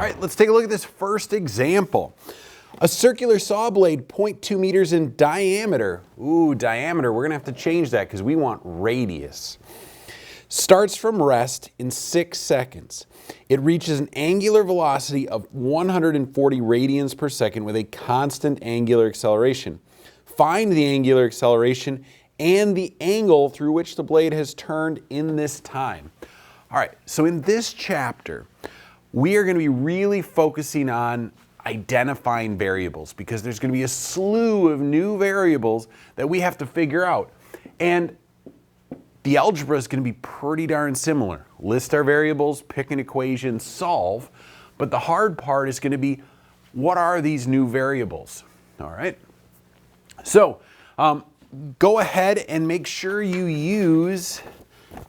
right, let's take a look at this first example. A circular saw blade 0.2 meters in diameter. Ooh, diameter, we're gonna have to change that because we want radius. Starts from rest in 6 seconds. It reaches an angular velocity of 140 radians per second with a constant angular acceleration. Find the angular acceleration and the angle through which the blade has turned in this time. All right, so in this chapter, we are going to be really focusing on identifying variables because there's going to be a slew of new variables that we have to figure out. And the algebra is going to be pretty darn similar. List our variables, pick an equation, solve. But the hard part is going to be, what are these new variables? All right. So go ahead and make sure you use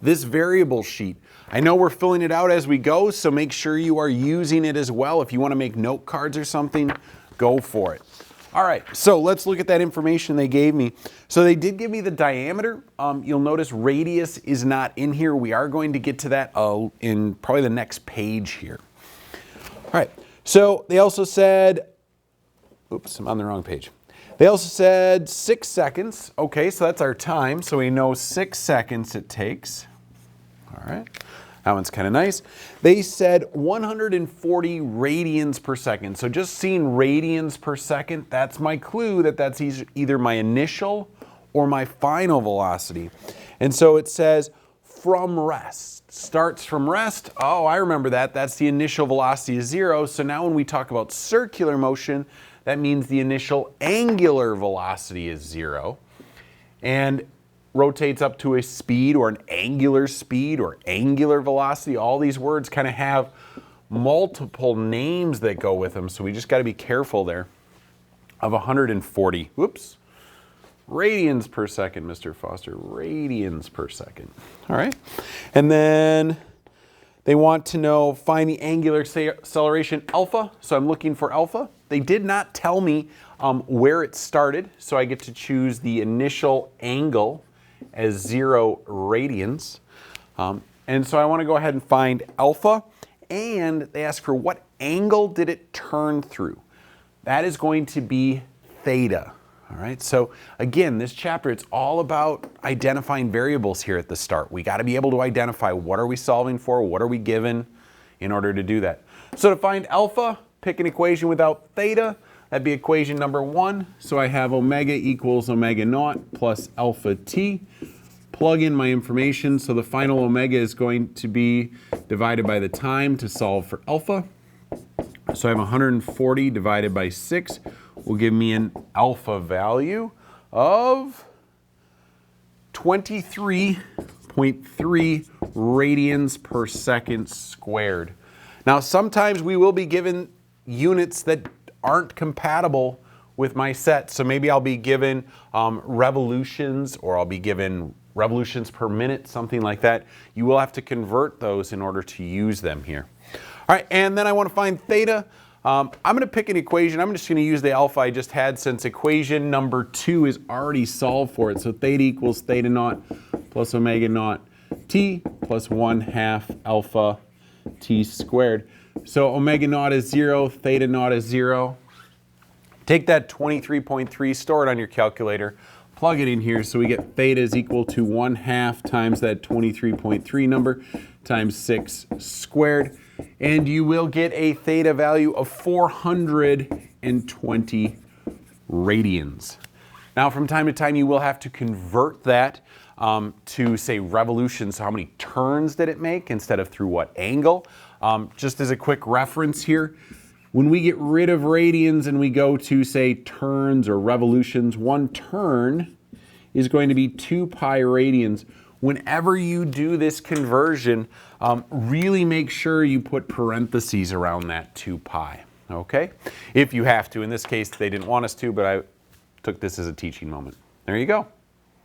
this variable sheet. I know we're filling it out as we go, so make sure you are using it as well. If you want to make note cards or something, go for it. All right, so let's look at that information they gave me. So they did give me the diameter. You'll notice radius is not in here. We are going to get to that in probably the next page here. All right, so they also said, oops, I'm on the wrong page. They also said 6 seconds. Okay, so that's our time. So we know 6 seconds it takes. All right, that one's kind of nice. They said 140 radians per second. So just seeing radians per second, that's my clue that that's either my initial or my final velocity. And so it says from rest. Starts from rest. Oh, I remember that. That's the initial velocity is 0. So now when we talk about circular motion, that means the initial angular velocity is 0. And rotates up to a speed or an angular speed or angular velocity. All these words kind of have multiple names that go with them, so we just got to be careful there. Of 140, whoops, radians per second, Mr. Foster, radians per second. All right, and then they want to know, find the angular acceleration alpha, so I'm looking for alpha. They did not tell me where it started, so I get to choose the initial angle as 0 radians. And so I want to go ahead and find alpha, and they ask for what angle did it turn through. That is going to be theta. All right, so again, this chapter, it's all about identifying variables here at the start. We got to be able to identify what are we solving for, what are we given in order to do that. So to find alpha, pick an equation without theta. That'd be equation number 1. So I have omega equals omega naught plus alpha t. Plug in my information. So the final omega is going to be divided by the time to solve for alpha. So I have 140 divided by 6 will give me an alpha value of 23.3 radians per second squared. Now sometimes we will be given units that aren't compatible with my set. So maybe I'll be given revolutions, or I'll be given revolutions per minute, something like that. You will have to convert those in order to use them here. All right, and then I want to find theta. I'm going to pick an equation. I'm just going to use the alpha I just had since equation number 2 is already solved for it. So theta equals theta naught plus omega naught t plus 1/2 alpha t squared. So omega naught is 0, theta naught is 0. Take that 23.3, store it on your calculator, plug it in here, so we get theta is equal to 1/2 times that 23.3 number times 6 squared. And you will get a theta value of 420 radians. Now from time to time you will have to convert that to say revolutions, so how many turns did it make instead of through what angle. Just as a quick reference here, when we get rid of radians and we go to say turns or revolutions, 1 turn is going to be 2 pi radians. Whenever you do this conversion, really make sure you put parentheses around that 2 pi, okay? If you have to. In this case, they didn't want us to, but I took this as a teaching moment. There you go.